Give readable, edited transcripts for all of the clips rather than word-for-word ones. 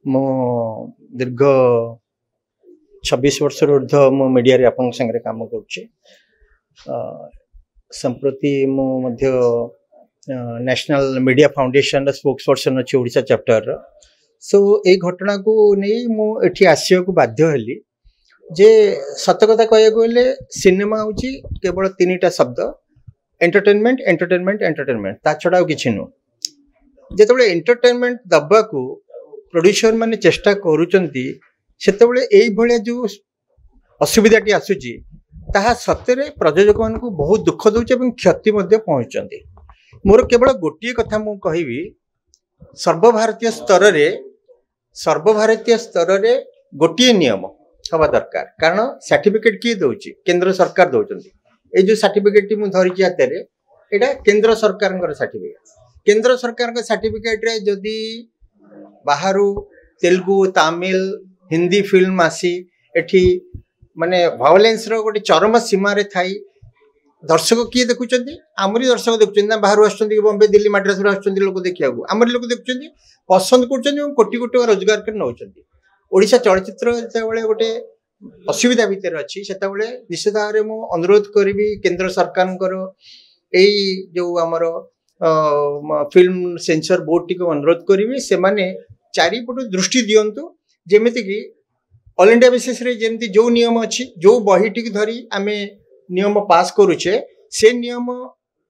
मो दीर्घ 26 वर्ष ऊर्ध मो मीडिया रे आपन संगे काम करुचे। संप्रति मो मध्य national media foundation spokesperson अच्छे ओडिशा चैप्टर। सो ए घटना को नहीं मो एठी आसिया को बाध्य हेली जे सत कथा कह गले सिनेमा होची केवल तीनटा शब्द एंटरटेनमेंट एंटरटेनमेंट एंटरटेनमेंट ता छडा किछि नु। जेतबेले एंटरटेनमेंट दबा को प्रोड्यूसर माने चेष्टा करूचंती सेतबेले एई भलिया जो असुविधाटी आसुची ताहा सत्यरे प्रयोजक मान को बहुत दुख दउचे एवं क्षति मध्ये पहुंचंती। मोर केवल गोटिए कथा मु कहिबी सर्वभारतीय स्तर रे गोटिए नियम हवा दरकार। कारण सर्टिफिकेट किए दउची केंद्र सरकार दउचंती। ए जो सर्टिफिकेट मु धरिची हाते रे एटा केंद्र सरकार सर्टिफिकेट। केंद्र सरकार सर्टिफिकेट रे जदी बाहरु तेलुगु तमिल हिंदी फिल्म आसी एठी माने वायलेंस रो गोटे चरम सीमा रे थाई दर्शक किए देखुचंती आमरी दर्शक देखुचंती ना बाहरु आछंती बॉम्बे दिल्ली मद्रास रो आछंती लोक देखिया को आमरी लोक देखुचंती पसंद करचंती और कोटी कोटी रोजगार कर नउचंती। ओडिशा चलचित्र जेतेबेले गोटे असुविधा भीतर अछि सेतेबेले निश्चित भाव रे मु अनुरोध करबी केंद्र सरकार एई जो हमर फिल्म सेंसर बोर्ड टी को अनुरोध करबी से माने चारिपट दृष्टि दियंतु जेमिति कि ऑल इंडिया बेसिस रे जेमिति जो नियम अछि जो बही टी धरी आमे नियम पास करूचे से नियम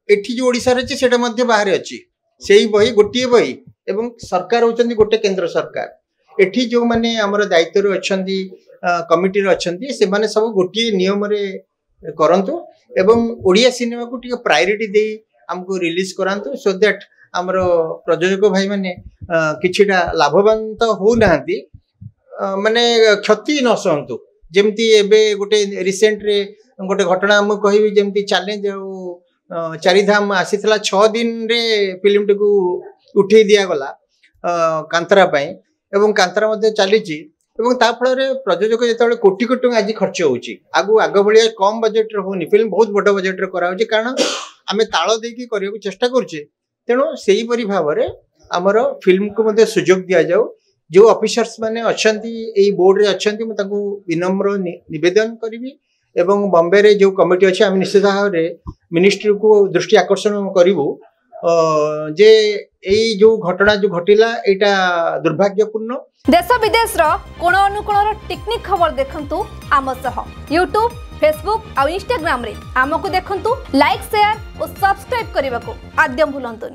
एठी जो ओडिसा रे अछि सेटा मध्ये बाहर अछि सेही बही गोटिए बही एवं सरकार होचंदी गोटे केंद्र सरकार। एठी जो माने हमर दायित्व रे अछंती कमिटी रे अछंती से माने सब गोटिए नियम रे करंतु एवं ओडिया सिनेमा को टी प्रायोरिटी दे हमको रिलीज करांतु सो दैट हमर प्रयोजक भाई माने किछिटा लाभवान तो हो नांती माने क्षति न सहंतु। जेमती एबे गोटे रिसेंट रे गोटे घटना हम कहिबी जेमती चैलेंज चारिधाम आसीथला 6 दिन रे फिल्म टिकु उठे दिया गला कांतरा पई एवं कांतरा मध्ये चलीची एवं ता फल रे प्रयोजक जेतेबेले कोटी कोटी आज खर्च होउची आगु भलिया कम बजेट रे होनी फिल्म बहुत बड़ बजेट रे करा होची कारण आमे ताळ देकी करियो चेष्टा करछे। तेणु सेही परि भाव रे हमर फिल्म को मध्ये सुजोग दिया जाऊ। जो ऑफिसर्स माने अछंती एई बोर्ड रे अछंती म ताकू विनम्र निवेदन करबी एवं बॉम्बे रे जो कमिटी अछि हम निश्चित भाव रे मिनिस्ट्री को दृष्टि आकर्षण करिवु जे एई जो घटना जो घटिला एटा दुर्भाग्यपूर्ण। देश विदेश रो कोण अनुकोण रो टेक्निक खबर देखंतु आम सह यूट्यूब फेसबुक और इंस्टाग्राम रे आमको देखंतु लाइक शेयर और सब्सक्राइब करने को आद्यम भूलंतुनी।